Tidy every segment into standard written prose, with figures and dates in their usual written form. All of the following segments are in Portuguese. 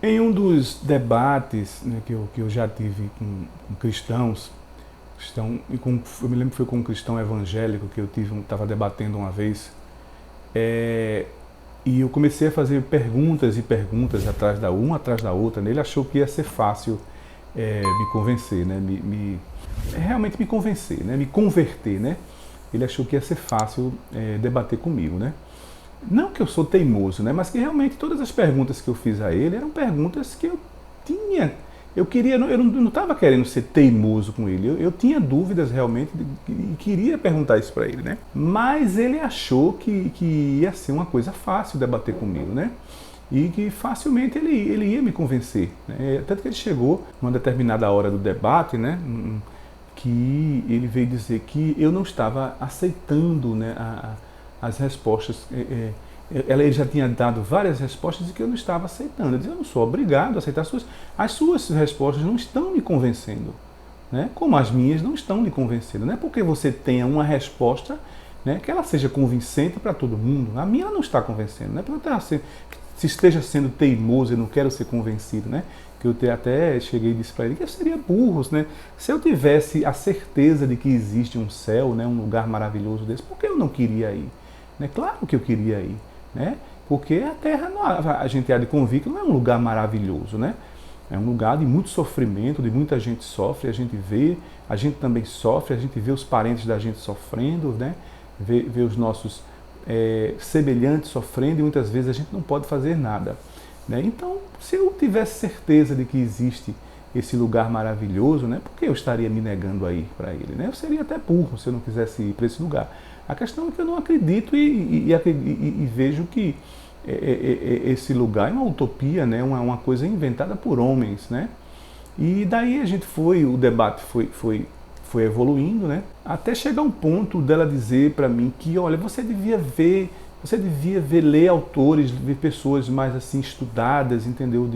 Em um dos debates, né, que eu já tive com cristãos, eu me lembro que foi com um cristão evangélico que eu estava debatendo uma vez, e eu comecei a fazer perguntas e perguntas uma atrás da outra, né? Ele achou que ia ser fácil me convencer, né? Realmente me convencer, né? Me converter, né? Ele achou que ia ser fácil debater comigo, né? Não que eu sou teimoso, né? Mas que realmente todas as perguntas que eu fiz a ele eram perguntas que eu queria, eu não estava querendo ser teimoso com ele, eu tinha dúvidas realmente e queria perguntar isso para ele, né? Mas ele achou que ia ser uma coisa fácil debater comigo, né? E que facilmente ele ia me convencer, né? Tanto que ele chegou numa determinada hora do debate, né? Que ele veio dizer que eu não estava aceitando, né, as respostas. Ele já tinha dado várias respostas e que eu não estava aceitando. Eu disse, eu não sou obrigado a aceitar as suas respostas não estão me convencendo, né? Como as minhas não estão me convencendo. Não é porque você tenha uma resposta, né, que ela seja convincente para todo mundo. A minha ela não está convencendo, não é porque se esteja sendo teimoso e não quero ser convencido, né? Que eu até cheguei e disse para ele que eu seria burro, né? Se eu tivesse a certeza de que existe um céu, né, um lugar maravilhoso desse, por que eu não queria ir? Né? Claro que eu queria ir, né? Porque a Terra, a gente há de convir que não é um lugar maravilhoso, né? É um lugar de muito sofrimento, de muita gente sofre, a gente também sofre, a gente vê os parentes da gente sofrendo, né? Vê os nossos semelhantes sofrendo e muitas vezes a gente não pode fazer nada, né? Então, se eu tivesse certeza de que existe esse lugar maravilhoso, né, por que eu estaria me negando a ir para ele? Né? Eu seria até burro se eu não quisesse ir para esse lugar. A questão é que eu não acredito e vejo que esse lugar é uma utopia, né, uma coisa inventada por homens, né? E daí o debate foi evoluindo, né, até chegar um ponto dela dizer para mim que, olha, você devia ler autores, ver pessoas mais assim estudadas, entendeu?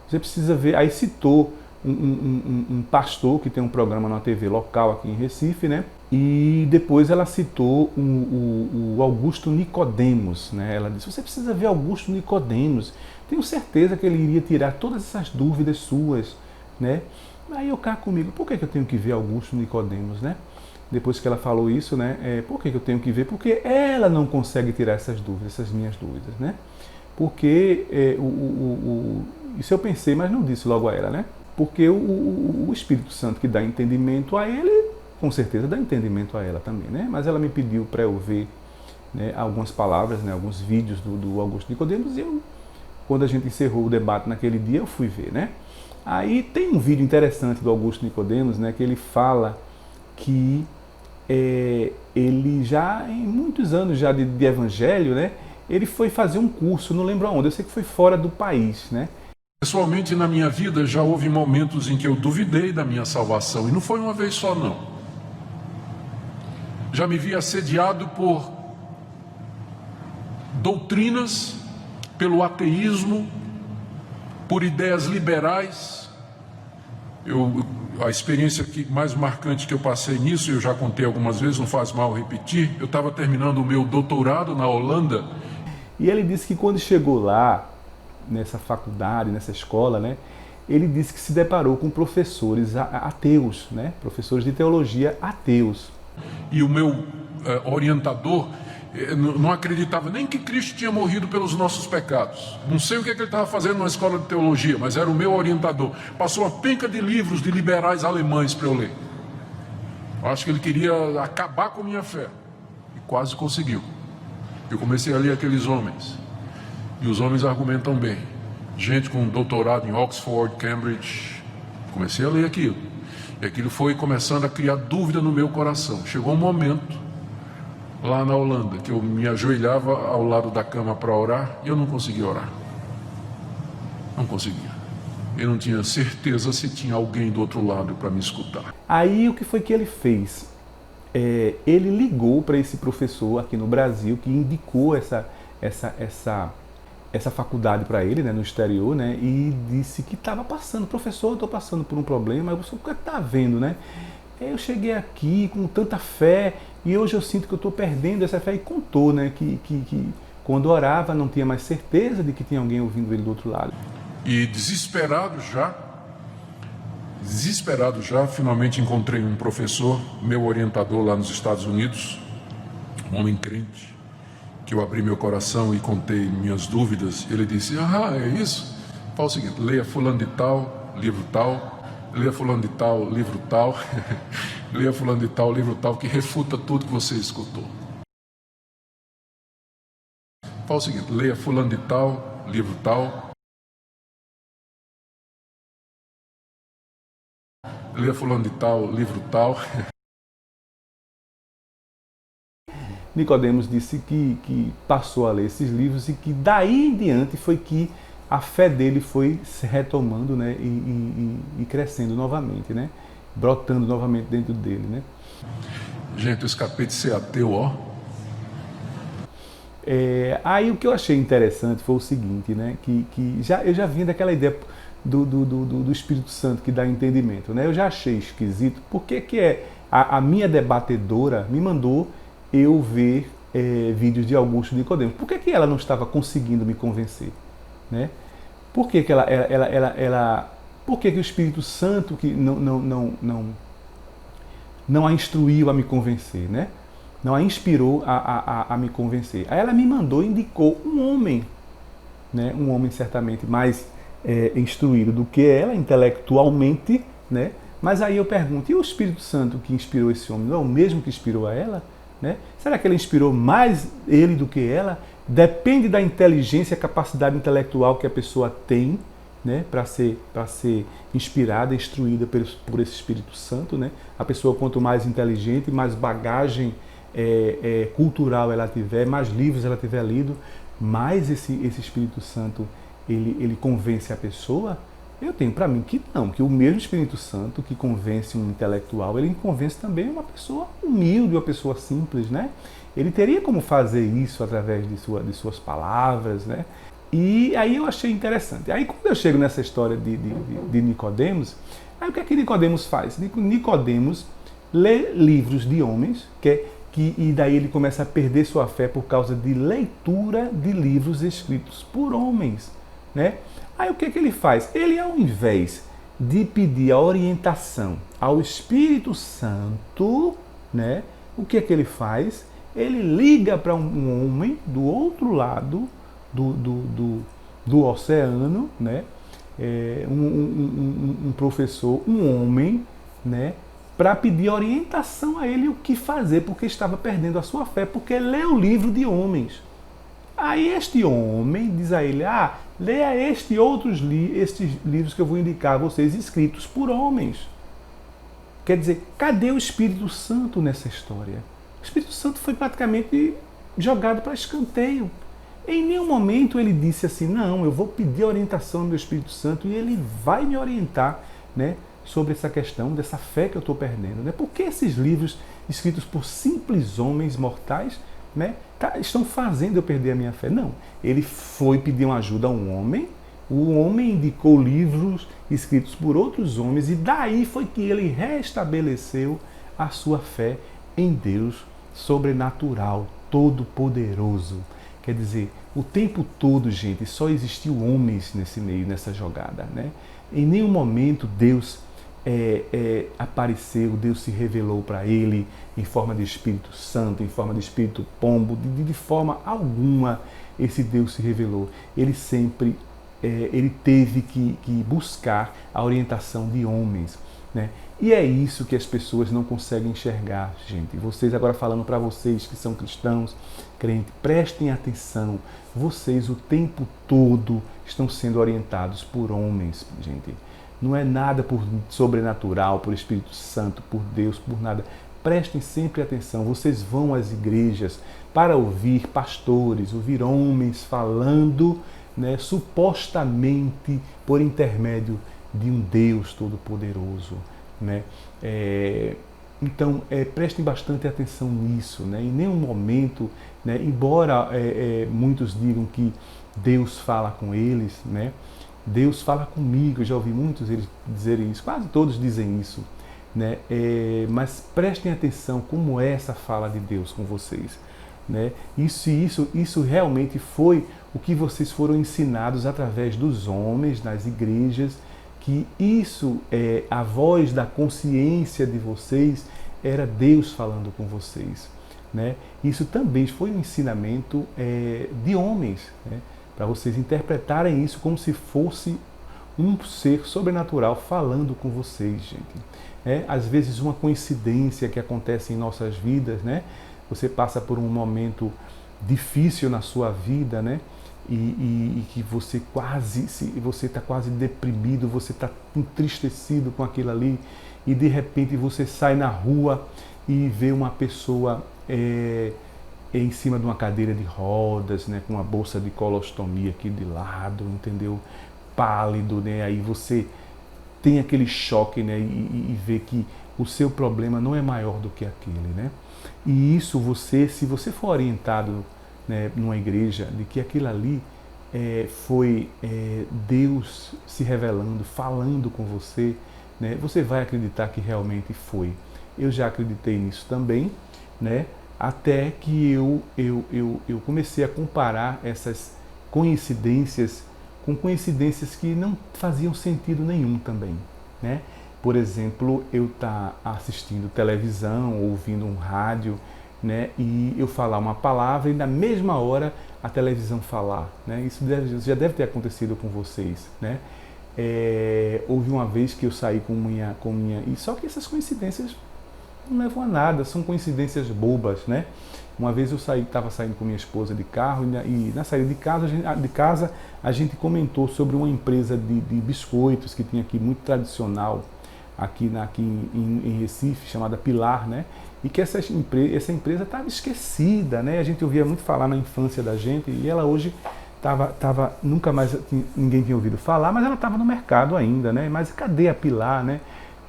Você precisa ver. Aí citou um pastor que tem um programa na TV local aqui em Recife, né? E depois ela citou o Augusto Nicodemos, né? Ela disse, você precisa ver Augusto Nicodemos. Tenho certeza que ele iria tirar todas essas dúvidas suas, né? Aí eu cá comigo, por que eu tenho que ver Augusto Nicodemos, né? Depois que ela falou isso, né? Por que eu tenho que ver? Porque ela não consegue tirar essas dúvidas, essas minhas dúvidas, né? Porque isso eu pensei, mas não disse logo a ela, né? Porque o Espírito Santo que dá entendimento a ele, com certeza dá entendimento a ela também, né? Mas ela me pediu para eu ver, né, algumas palavras, né, alguns vídeos do Augusto Nicodemos, e quando a gente encerrou o debate naquele dia, eu fui ver, né? Aí tem um vídeo interessante do Augusto Nicodemos, né, que ele fala que ele já, em muitos anos já de evangelho, né, ele foi fazer um curso, não lembro aonde, eu sei que foi fora do país, né? Pessoalmente, na minha vida, já houve momentos em que eu duvidei da minha salvação, e não foi uma vez só, não. Já me vi assediado por doutrinas, pelo ateísmo, por ideias liberais. A experiência mais marcante que eu passei nisso, eu já contei algumas vezes, não faz mal repetir, eu estava terminando o meu doutorado na Holanda. E ele disse que quando chegou lá, nessa faculdade, nessa escola, né, ele disse que se deparou com professores ateus, né, professores de teologia ateus. E o meu orientador não acreditava nem que Cristo tinha morrido pelos nossos pecados. Não sei o que ele estava fazendo na escola de teologia, mas era o meu orientador. Passou uma penca de livros de liberais alemães para eu ler. Eu acho que ele queria acabar com a minha fé. E quase conseguiu. Eu comecei a ler aqueles homens. E os homens argumentam bem. Gente com doutorado em Oxford, Cambridge. Comecei a ler aquilo. E aquilo foi começando a criar dúvida no meu coração. Chegou um momento, lá na Holanda, que eu me ajoelhava ao lado da cama para orar e eu não conseguia orar. Não conseguia. Eu não tinha certeza se tinha alguém do outro lado para me escutar. Aí o que foi que ele fez? Ele ligou para esse professor aqui no Brasil que indicou essa faculdade para ele, né, no exterior, né, e disse que estava passando, professor, eu estou passando por um problema, mas o que está vendo, né? Eu cheguei aqui com tanta fé e hoje eu sinto que eu estou perdendo essa fé, e contou, né, que quando orava não tinha mais certeza de que tinha alguém ouvindo ele do outro lado. E desesperado já, finalmente encontrei um professor, meu orientador lá nos Estados Unidos, um homem crente, que eu abri meu coração e contei minhas dúvidas. Ele disse: é isso? Fala o seguinte, leia fulano de tal, livro tal, leia fulano de tal, livro tal, leia fulano de tal, livro tal, que refuta tudo que você escutou. Fala o seguinte, leia fulano de tal, livro tal, leia fulano de tal, livro tal. Nicodemos disse que passou a ler esses livros e que daí em diante foi que a fé dele foi se retomando, né, e crescendo novamente, né, brotando novamente dentro dele, né. Gente, eu escapei de ser ateu, ó. Aí o que eu achei interessante foi o seguinte, né, eu já vinha daquela ideia do Espírito Santo que dá entendimento, né, eu já achei esquisito, porque a minha debatedora me mandou eu ver vídeos de Augusto Nicodemos. Por que ela não estava conseguindo me convencer? Né? Por que por que o Espírito Santo que não a instruiu a me convencer? Né? Não a inspirou a me convencer. Aí ela me mandou, indicou um homem, né? Um homem certamente mais instruído do que ela, intelectualmente, né? Mas aí eu pergunto, e o Espírito Santo que inspirou esse homem, não é o mesmo que inspirou a ela? Né? Será que ele inspirou mais ele do que ela? Depende da inteligência e capacidade intelectual que a pessoa tem, né, para ser inspirada, instruída por esse Espírito Santo. Né? A pessoa, quanto mais inteligente, mais bagagem cultural ela tiver, mais livros ela tiver lido, mais esse Espírito Santo ele convence a pessoa. Eu tenho para mim que não, que o mesmo Espírito Santo que convence um intelectual, ele convence também uma pessoa humilde, uma pessoa simples, né? Ele teria como fazer isso através de suas palavras, né? E aí eu achei interessante. Aí quando eu chego nessa história de Nicodemos, aí o que é que Nicodemos faz? Nicodemos lê livros de homens, e daí ele começa a perder sua fé por causa de leitura de livros escritos por homens, né? Aí o que ele faz? Ele, ao invés de pedir a orientação ao Espírito Santo, né, o que ele faz? Ele liga para um homem do outro lado do oceano, né, um professor, um homem, né, para pedir orientação a ele o que fazer, porque estava perdendo a sua fé, porque leu o livro de homens. Aí este homem diz a ele, leia estes livros que eu vou indicar a vocês, escritos por homens. Quer dizer, cadê o Espírito Santo nessa história? O Espírito Santo foi praticamente jogado para escanteio. Em nenhum momento ele disse assim, não, eu vou pedir orientação ao meu Espírito Santo e ele vai me orientar, né, sobre essa questão dessa fé que eu estou perdendo. Né? Por que esses livros escritos por simples homens mortais, né, estão fazendo eu perder a minha fé? Não, ele foi pedir uma ajuda a um homem, o homem indicou livros escritos por outros homens e daí foi que ele restabeleceu a sua fé em Deus sobrenatural, todo-poderoso. Quer dizer, o tempo todo, gente, só existiu homens nesse meio, nessa jogada. Né? Em nenhum momento Deus apareceu, Deus se revelou para ele em forma de Espírito Santo, em forma de Espírito Pombo, de forma alguma esse Deus se revelou. Ele sempre ele teve que buscar a orientação de homens. Né? E é isso que as pessoas não conseguem enxergar, gente. Vocês agora falando para vocês que são cristãos, crentes, prestem atenção. Vocês o tempo todo estão sendo orientados por homens, gente. Não é nada por sobrenatural, por Espírito Santo, por Deus, por nada. Prestem sempre atenção. Vocês vão às igrejas para ouvir pastores, ouvir homens falando, né, supostamente por intermédio de um Deus Todo-Poderoso. Né? Então, prestem bastante atenção nisso. Né? Em nenhum momento, né, embora muitos digam que Deus fala com eles, né? Deus fala comigo, eu já ouvi muitos eles dizerem isso, quase todos dizem isso. Né? Mas prestem atenção como é essa fala de Deus com vocês. Né? Isso realmente foi o que vocês foram ensinados através dos homens, nas igrejas, que isso é a voz da consciência de vocês, era Deus falando com vocês. Né? Isso também foi um ensinamento de homens, né? Para vocês interpretarem isso como se fosse um ser sobrenatural falando com vocês, gente. Às vezes uma coincidência que acontece em nossas vidas, né? Você passa por um momento difícil na sua vida, né? E que você está quase deprimido, você está entristecido com aquilo ali, e de repente você sai na rua e vê uma pessoa em cima de uma cadeira de rodas, né, com uma bolsa de colostomia aqui de lado, entendeu? Pálido, né? Aí você tem aquele choque, né? E vê que o seu problema não é maior do que aquele, né? E isso se você for orientado, né, numa igreja, de que aquilo ali foi Deus se revelando, falando com você, né? Você vai acreditar que realmente foi. Eu já acreditei nisso também, né? Até que eu comecei a comparar essas coincidências com coincidências que não faziam sentido nenhum também, né? Por exemplo, eu estar assistindo televisão, ouvindo um rádio, né? E eu falar uma palavra e na mesma hora a televisão falar, né? Isso já deve ter acontecido com vocês, né? Houve uma vez que eu saí com minha... E só que essas coincidências não levam a nada, são coincidências bobas, né? Uma vez eu estava saindo com minha esposa de carro e na saída de casa a gente comentou sobre uma empresa de biscoitos que tinha aqui, muito tradicional, aqui em Recife, chamada Pilar, né? E que essa empresa estava esquecida, né? A gente ouvia muito falar na infância da gente e ela hoje nunca mais ninguém tinha ouvido falar, mas ela estava no mercado ainda, né? Mas cadê a Pilar, né?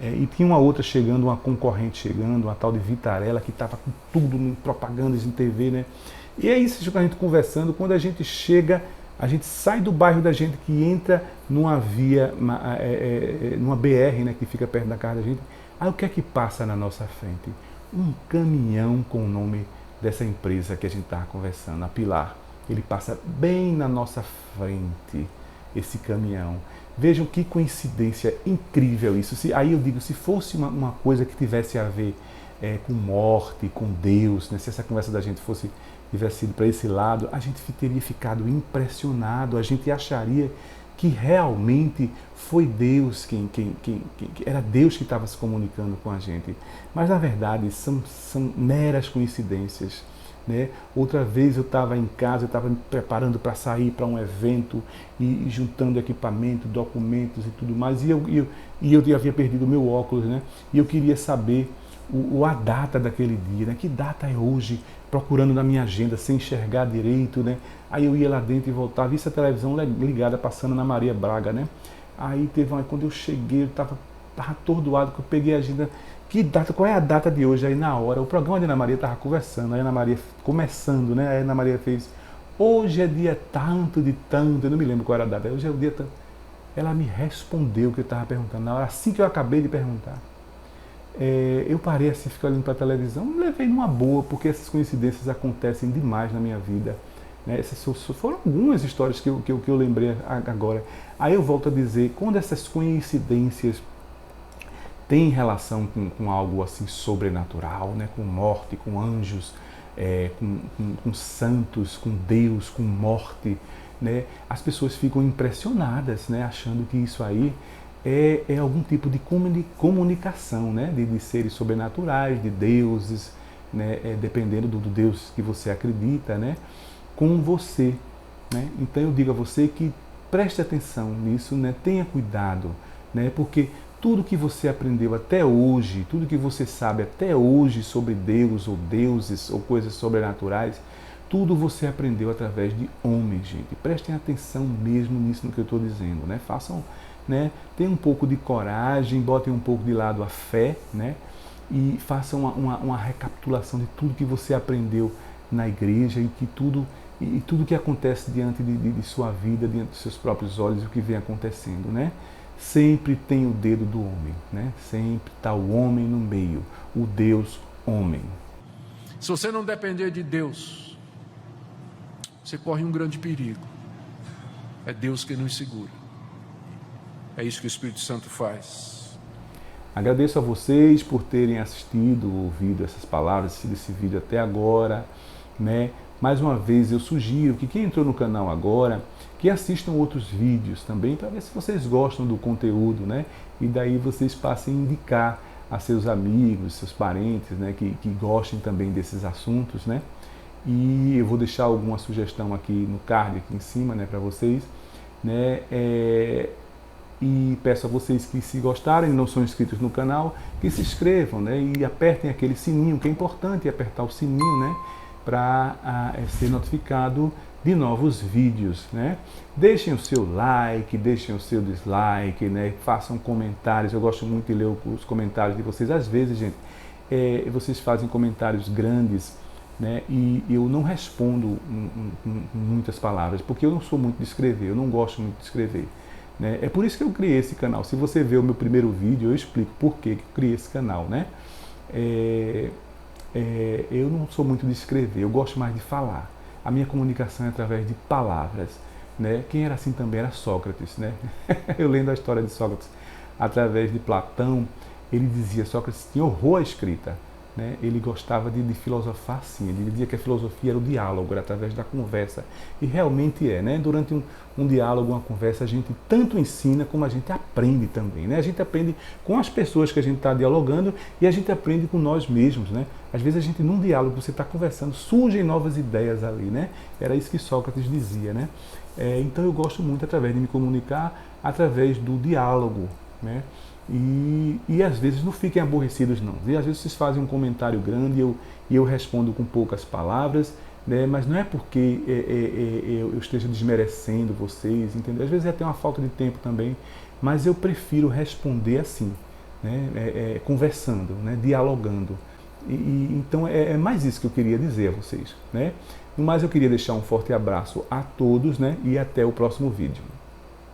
E tinha uma outra chegando, uma concorrente chegando, uma tal de Vitarella, que estava com tudo em propagandas em TV, né? E é isso que a gente conversando, quando a gente chega, a gente sai do bairro da gente, que entra numa via, numa BR, né, que fica perto da casa da gente. Aí o que é que passa na nossa frente? Um caminhão com o nome dessa empresa que a gente estava conversando, a Pilar. Ele passa bem na nossa frente, esse caminhão. Vejam que coincidência incrível isso. Aí eu digo, se fosse uma coisa que tivesse a ver com morte, com Deus, né? Se essa conversa da gente tivesse ido para esse lado, a gente teria ficado impressionado, a gente acharia que realmente foi Deus era Deus que estava se comunicando com a gente. Mas na verdade são meras coincidências. Né? Outra vez eu estava em casa, eu estava me preparando para sair para um evento e juntando equipamento, documentos e tudo mais, e eu havia perdido o meu óculos, né? E eu queria saber a data daquele dia, né? Que data é hoje? Procurando na minha agenda, sem enxergar direito, né? Aí eu ia lá dentro e voltava, vi essa televisão ligada, passando na Maria Braga, né? Aí quando eu cheguei, eu estava atordoado, que eu peguei a agenda. Que data, qual é a data de hoje? Aí na hora, o programa de Ana Maria estava conversando, aí Ana Maria começando, né? Aí Ana Maria fez, hoje é dia tanto de tanto, eu não me lembro qual era a data, hoje é o dia tanto. Ela me respondeu o que eu estava perguntando, na hora, assim que eu acabei de perguntar. Eu parei assim, fiquei olhando para a televisão, levei numa boa, porque essas coincidências acontecem demais na minha vida. Né? Essas foram algumas histórias que eu lembrei agora. Aí eu volto a dizer, quando essas coincidências tem relação com algo assim sobrenatural, né? Com morte, com anjos, com santos, com Deus, com morte, né? As pessoas ficam impressionadas, né? Achando que isso aí é algum tipo de comunicação, né? De seres sobrenaturais, de deuses, né? Dependendo do Deus que você acredita, né? Com você. Né? Então eu digo a você que preste atenção nisso, né? Tenha cuidado, né? Porque tudo que você aprendeu até hoje, tudo que você sabe até hoje sobre Deus ou deuses ou coisas sobrenaturais, tudo você aprendeu através de homens, gente. Prestem atenção mesmo nisso no que eu estou dizendo, né? Façam, né? Tenham um pouco de coragem, botem um pouco de lado a fé, né? E façam uma recapitulação de tudo que você aprendeu na igreja e tudo que acontece diante de sua vida, diante dos seus próprios olhos, o que vem acontecendo, né? Sempre tem o dedo do homem, né? Sempre está o homem no meio, o Deus homem. Se você não depender de Deus, você corre um grande perigo. É Deus quem nos segura. É isso que o Espírito Santo faz. Agradeço a vocês por terem assistido, ouvido essas palavras, assistido esse vídeo até agora, né? Mais uma vez eu sugiro que quem entrou no canal agora, que assistam outros vídeos também, para ver se vocês gostam do conteúdo, né? E daí vocês passem a indicar a seus amigos, seus parentes, né? Que gostem também desses assuntos, né? E eu vou deixar alguma sugestão aqui no card, aqui em cima, né? Para vocês, né? E peço a vocês que, se gostarem e não são inscritos no canal, que se inscrevam, né? E apertem aquele sininho, que é importante apertar o sininho, né? Para ser notificado de novos vídeos, né? Deixem o seu like, deixem o seu dislike, né? Façam comentários. Eu gosto muito de ler os comentários de vocês. Às vezes, gente, vocês fazem comentários grandes, né? E eu não respondo muitas palavras, porque eu não sou muito de escrever, eu não gosto muito de escrever, né? É por isso que eu criei esse canal. Se você ver o meu primeiro vídeo, eu explico por que eu criei esse canal, né? Eu não sou muito de escrever, eu gosto mais de falar. A minha comunicação é através de palavras, né? Quem era assim também era Sócrates, né? Eu lendo a história de Sócrates através de Platão, ele dizia, Sócrates tinha horror à escrita, né? Ele gostava de filosofar assim, ele dizia que a filosofia era o diálogo, era através da conversa. E realmente é, né? Durante um diálogo, uma conversa, a gente tanto ensina como a gente aprende também, né? A gente aprende com as pessoas que a gente está dialogando e a gente aprende com nós mesmos, né? Às vezes a gente, num diálogo, você está conversando, surgem novas ideias ali, né? Era isso que Sócrates dizia, né? Então eu gosto muito, através de me comunicar, através do diálogo, né? E às vezes não fiquem aborrecidos não. E às vezes vocês fazem um comentário grande e eu respondo com poucas palavras, né? Mas não é porque eu esteja desmerecendo vocês, entendeu? Às vezes é até uma falta de tempo também, mas eu prefiro responder assim, né? Conversando, né? Dialogando. Então é mais isso que eu queria dizer a vocês, né? No mais, eu queria deixar um forte abraço a todos, né? E até o próximo vídeo.